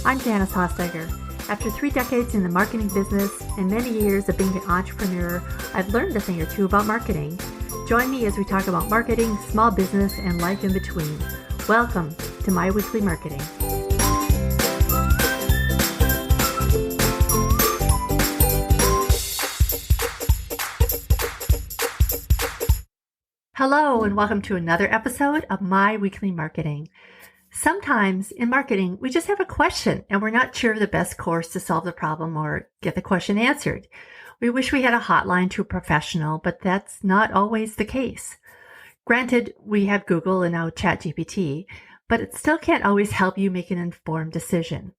I'm Janice Hossteiger. After 3 decades in the marketing business and many years of being an entrepreneur, I've learned a thing or two about marketing. Join me as we talk about marketing, small business, and life in between. Welcome to My Weekly Marketing. Hello, and welcome to another episode of My Weekly Marketing. Sometimes in marketing, we just have a question and we're not sure of the best course to solve the problem or get the question answered. We wish we had a hotline to a professional, but that's not always the case. Granted, we have Google and now ChatGPT, but it still can't always help you make an informed decision.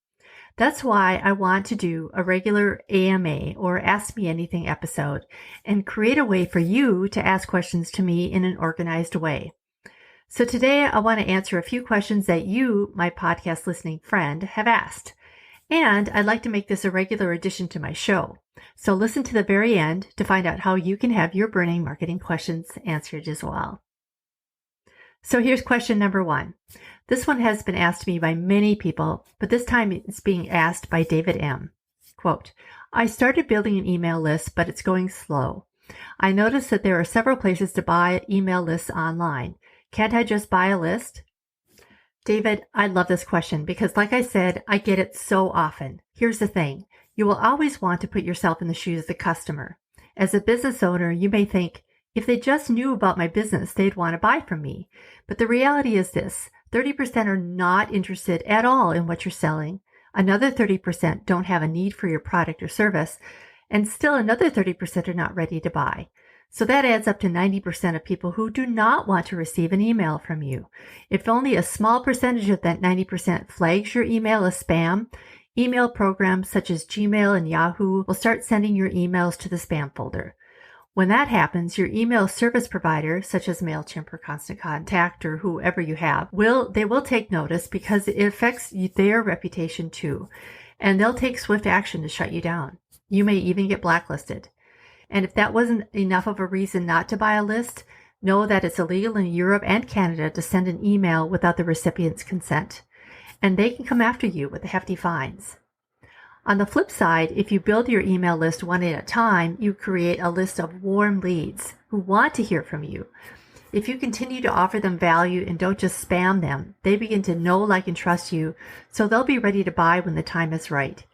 That's why I want to do a regular AMA or Ask Me Anything episode and create a way for you to ask questions to me in an organized way. So today I want to answer a few questions that you, my podcast listening friend, have asked. And I'd like to make this a regular addition to my show. So listen to the very end to find out how you can have your burning marketing questions answered as well. So here's question number 1. This one has been asked to me by many people, but this time it's being asked by David M. Quote, I started building an email list, but it's going slow. I noticed that there are several places to buy email lists online. Can't I just buy a list? David, I love this question because like I said, I get it so often. Here's the thing. You will always want to put yourself in the shoes of the customer. As a business owner, you may think, if they just knew about my business, they'd want to buy from me. But the reality is this, 30% are not interested at all in what you're selling. Another 30% don't have a need for your product or service. And still another 30% are not ready to buy. So that adds up to 90% of people who do not want to receive an email from you. If only a small percentage of that 90% flags your email as spam, email programs such as Gmail and Yahoo will start sending your emails to the spam folder. When that happens, your email service provider, such as MailChimp or Constant Contact or whoever you have, will take notice because it affects their reputation too. And they'll take swift action to shut you down. You may even get blacklisted. And if that wasn't enough of a reason not to buy a list, know that it's illegal in Europe and Canada to send an email without the recipient's consent. And they can come after you with hefty fines. On the flip side, if you build your email list one at a time, you create a list of warm leads who want to hear from you. If you continue to offer them value and don't just spam them, they begin to know, like, and trust you, so they'll be ready to buy when the time is right.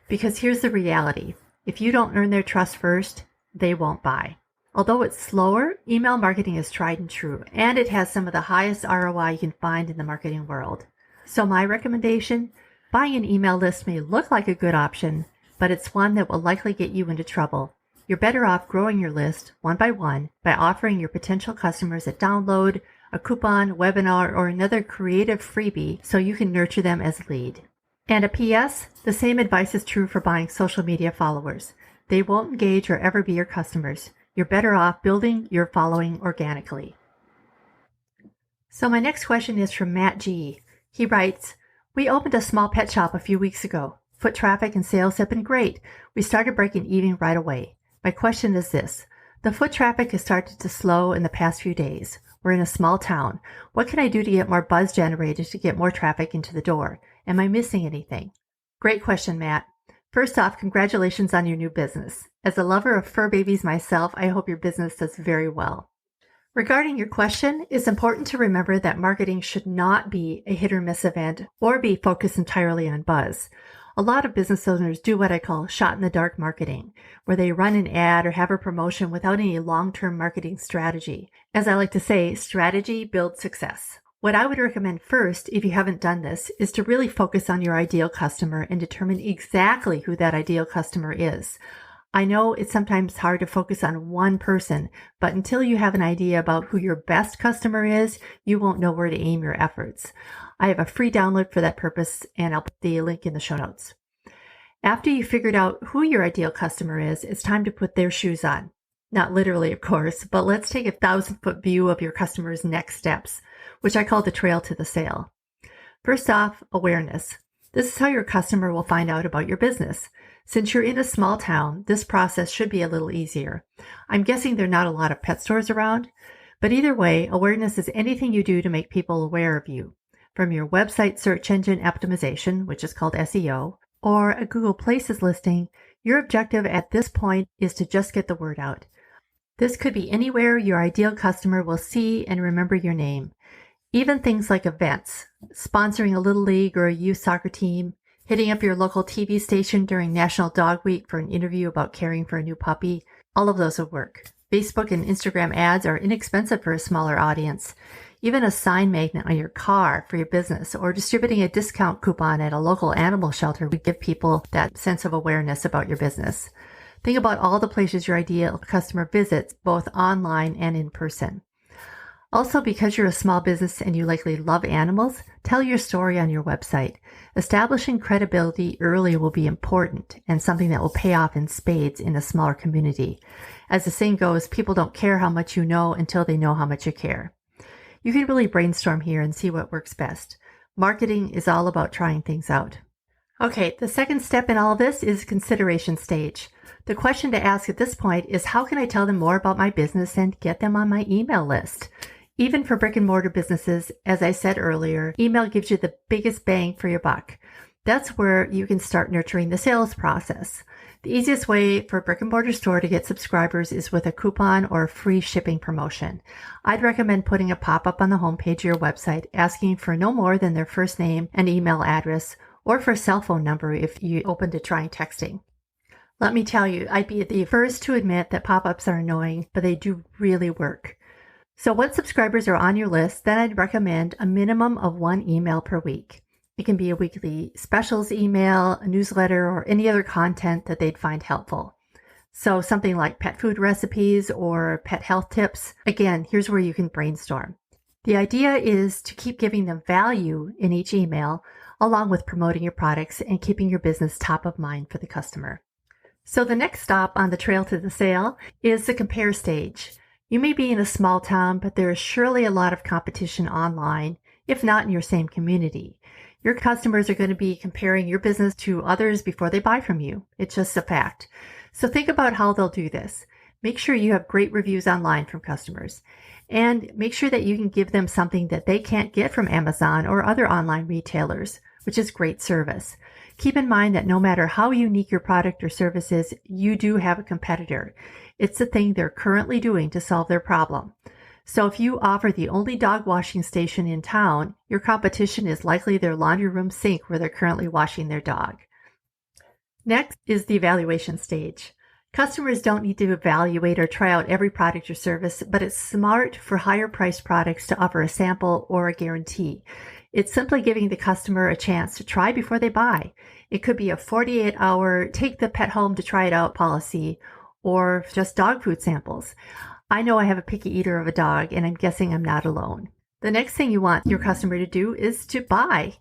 Because here's the reality. If you don't earn their trust first, they won't buy. Although it's slower, email marketing is tried and true, and it has some of the highest ROI you can find in the marketing world. So my recommendation, buying an email list may look like a good option, but it's one that will likely get you into trouble. You're better off growing your list one by offering your potential customers a download, a coupon, webinar, or another creative freebie so you can nurture them as a lead. And a PS, the same advice is true for buying social media followers. They won't engage or ever be your customers. You're better off building your following organically. So my next question is from Matt G. He writes, we opened a small pet shop a few weeks ago. Foot traffic and sales have been great. We started breaking even right away. My question is this. The foot traffic has started to slow in the past few days. We're in a small town. What can I do to get more buzz generated to get more traffic into the door? Am I missing anything? Great question, Matt. First off, congratulations on your new business. As a lover of fur babies myself, I hope your business does very well. Regarding your question, it's important to remember that marketing should not be a hit or miss event or be focused entirely on buzz. A lot of business owners do what I call shot in the dark marketing, where they run an ad or have a promotion without any long-term marketing strategy. As I like to say, strategy builds success. What I would recommend first, if you haven't done this, is to really focus on your ideal customer and determine exactly who that ideal customer is. I know it's sometimes hard to focus on one person, but until you have an idea about who your best customer is, you won't know where to aim your efforts. I have a free download for that purpose, and I'll put the link in the show notes. After you've figured out who your ideal customer is, it's time to put their shoes on. Not literally, of course, but let's take a 1,000-foot view of your customer's next steps, which I call the trail to the sale. First off, awareness. This is how your customer will find out about your business. Since you're in a small town, this process should be a little easier. I'm guessing there are not a lot of pet stores around, but either way, awareness is anything you do to make people aware of you. from your website search engine optimization, which is called SEO, or a Google Places listing, your objective at this point is to just get the word out. This could be anywhere your ideal customer will see and remember your name. Even things like events, sponsoring a little league or a youth soccer team, hitting up your local TV station during National Dog Week for an interview about caring for a new puppy, all of those would work. Facebook and Instagram ads are inexpensive for a smaller audience. Even a sign magnet on your car for your business or distributing a discount coupon at a local animal shelter would give people that sense of awareness about your business. Think about all the places your ideal customer visits, both online and in person. Also, because you're a small business and you likely love animals, tell your story on your website. Establishing credibility early will be important and something that will pay off in spades in a smaller community. As the saying goes, people don't care how much you know until they know how much you care. You can really brainstorm here and see what works best. Marketing is all about trying things out. Okay, the second step in all of this is consideration stage. The question to ask at this point is, how can I tell them more about my business and get them on my email list? Even for brick and mortar businesses, as I said earlier, email gives you the biggest bang for your buck. That's where you can start nurturing the sales process. The easiest way for a brick and mortar store to get subscribers is with a coupon or a free shipping promotion. I'd recommend putting a pop-up on the homepage of your website asking for no more than their first name and email address, or for a cell phone number if you open to trying texting. Let me tell you, I'd be the first to admit that pop-ups are annoying, but they do really work. So once subscribers are on your list, then I'd recommend a minimum of 1 email per week. It can be a weekly specials email, a newsletter, or any other content that they'd find helpful. So something like pet food recipes or pet health tips. Again, here's where you can brainstorm. The idea is to keep giving them value in each email, along with promoting your products and keeping your business top of mind for the customer. So the next stop on the trail to the sale is the compare stage. You may be in a small town, but there is surely a lot of competition online, if not in your same community. Your customers are going to be comparing your business to others before they buy from you. It's just a fact. So think about how they'll do this. Make sure you have great reviews online from customers. And make sure that you can give them something that they can't get from Amazon or other online retailers, which is great service. Keep in mind that no matter how unique your product or service is, you do have a competitor. It's the thing they're currently doing to solve their problem. So if you offer the only dog washing station in town, your competition is likely their laundry room sink where they're currently washing their dog. Next is the evaluation stage. Customers don't need to evaluate or try out every product or service, but it's smart for higher priced products to offer a sample or a guarantee. It's simply giving the customer a chance to try before they buy. It could be a 48-hour take the pet home to try it out policy, or just dog food samples. I know I have a picky eater of a dog, and I'm guessing I'm not alone. The next thing you want your customer to do is to buy.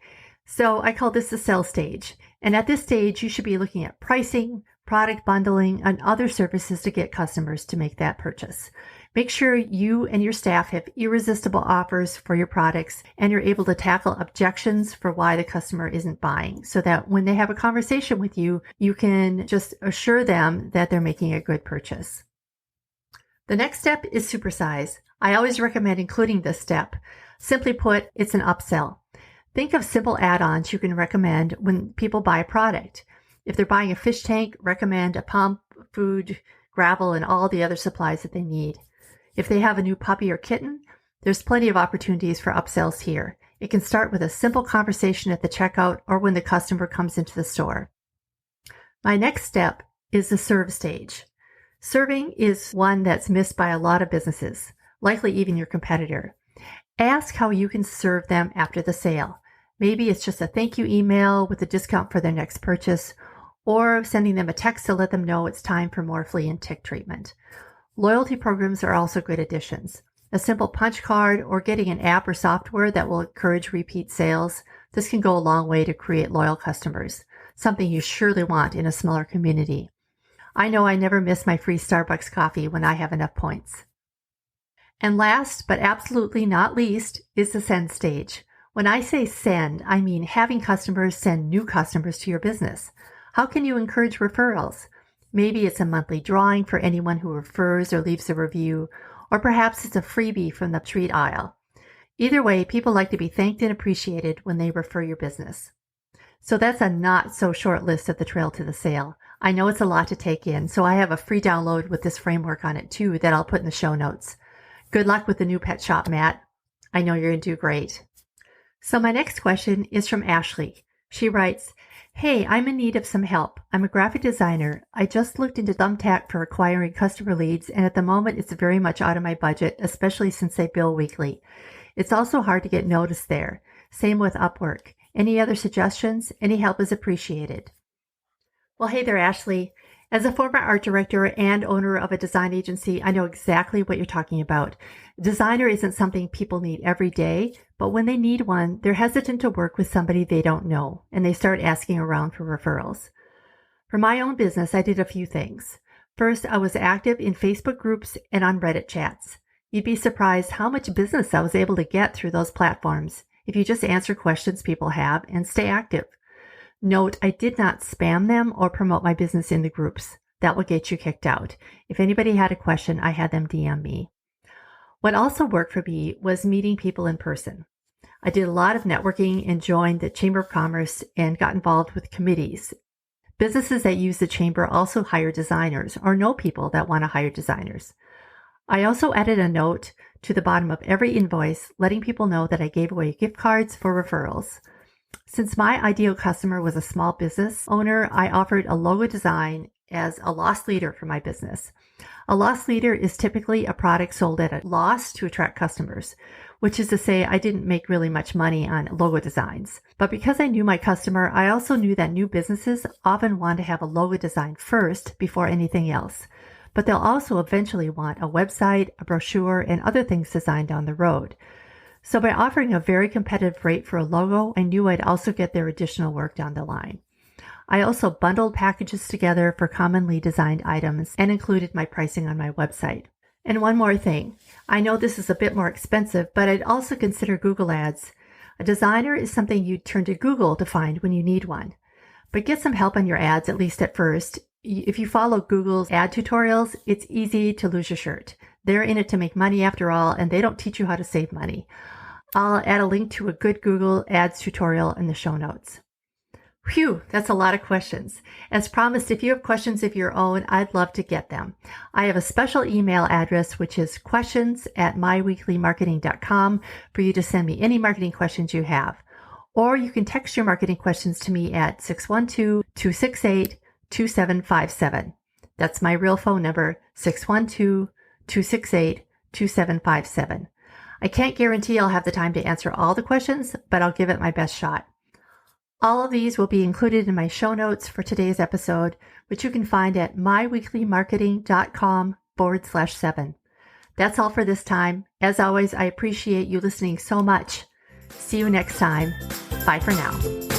So I call this the sell stage. And at this stage, you should be looking at pricing, product bundling, and other services to get customers to make that purchase. Make sure you and your staff have irresistible offers for your products and you're able to tackle objections for why the customer isn't buying, so that when they have a conversation with you, you can just assure them that they're making a good purchase. The next step is supersize. I always recommend including this step. Simply put, it's an upsell. Think of simple add-ons you can recommend when people buy a product. If they're buying a fish tank, recommend a pump, food, gravel, and all the other supplies that they need. If they have a new puppy or kitten, there's plenty of opportunities for upsells here. It can start with a simple conversation at the checkout or when the customer comes into the store. My next step is the serve stage. Serving is one that's missed by a lot of businesses, likely even your competitor. Ask how you can serve them after the sale. Maybe it's just a thank you email with a discount for their next purchase, or sending them a text to let them know it's time for more flea and tick treatment. Loyalty programs are also good additions. A simple punch card or getting an app or software that will encourage repeat sales. This can go a long way to create loyal customers, something you surely want in a smaller community. I know I never miss my free Starbucks coffee when I have enough points. And last, but absolutely not least, is the send stage. When I say send, I mean having customers send new customers to your business. How can you encourage referrals? Maybe it's a monthly drawing for anyone who refers or leaves a review, or perhaps it's a freebie from the treat aisle. Either way, people like to be thanked and appreciated when they refer your business. So that's a not so short list of the trail to the sale. I know it's a lot to take in, so I have a free download with this framework on it too that I'll put in the show notes. Good luck with the new pet shop, Matt. I know you're going to do great. So my next question is from Ashley. She writes, "Hey, I'm in need of some help. I'm a graphic designer. I just looked into Thumbtack for acquiring customer leads, and at the moment it's very much out of my budget, especially since they bill weekly. It's also hard to get noticed there. Same with Upwork. Any other suggestions? Any help is appreciated." Well, hey there, Ashley. As a former art director and owner of a design agency, I know exactly what you're talking about. Designer isn't something people need every day, but when they need one, they're hesitant to work with somebody they don't know, and they start asking around for referrals. For my own business, I did a few things. First, I was active in Facebook groups and on Reddit chats. You'd be surprised how much business I was able to get through those platforms if you just answer questions people have and stay active. Note, I did not spam them or promote my business in the groups. That will get you kicked out. If anybody had a question, I had them DM me. What also worked for me was meeting people in person. I did a lot of networking and joined the Chamber of Commerce and got involved with committees. Businesses that use the Chamber also hire designers or know people that want to hire designers. I also added a note to the bottom of every invoice letting people know that I gave away gift cards for referrals. Since my ideal customer was a small business owner, I offered a logo design as a loss leader for my business. A loss leader is typically a product sold at a loss to attract customers, which is to say I didn't make really much money on logo designs. But because I knew my customer, I also knew that new businesses often want to have a logo design first before anything else. But they'll also eventually want a website, a brochure, and other things designed down the road. So by offering a very competitive rate for a logo, I knew I'd also get their additional work down the line. I also bundled packages together for commonly designed items and included my pricing on my website. And one more thing. I know this is a bit more expensive, but I'd also consider Google Ads. A designer is something you turn to Google to find when you need one. But get some help on your ads, at least at first. If you follow Google's ad tutorials, it's easy to lose your shirt. They're in it to make money after all, and they don't teach you how to save money. I'll add a link to a good Google Ads tutorial in the show notes. Phew, that's a lot of questions. As promised, if you have questions of your own, I'd love to get them. I have a special email address, which is questions@myweeklymarketing.com for you to send me any marketing questions you have. Or you can text your marketing questions to me at 612-268-2757. That's my real phone number, 612-268-2757. I can't guarantee I'll have the time to answer all the questions, but I'll give it my best shot. All of these will be included in my show notes for today's episode, which you can find at myweeklymarketing.com/7. That's all for this time. As always, I appreciate you listening so much. See you next time. Bye for now.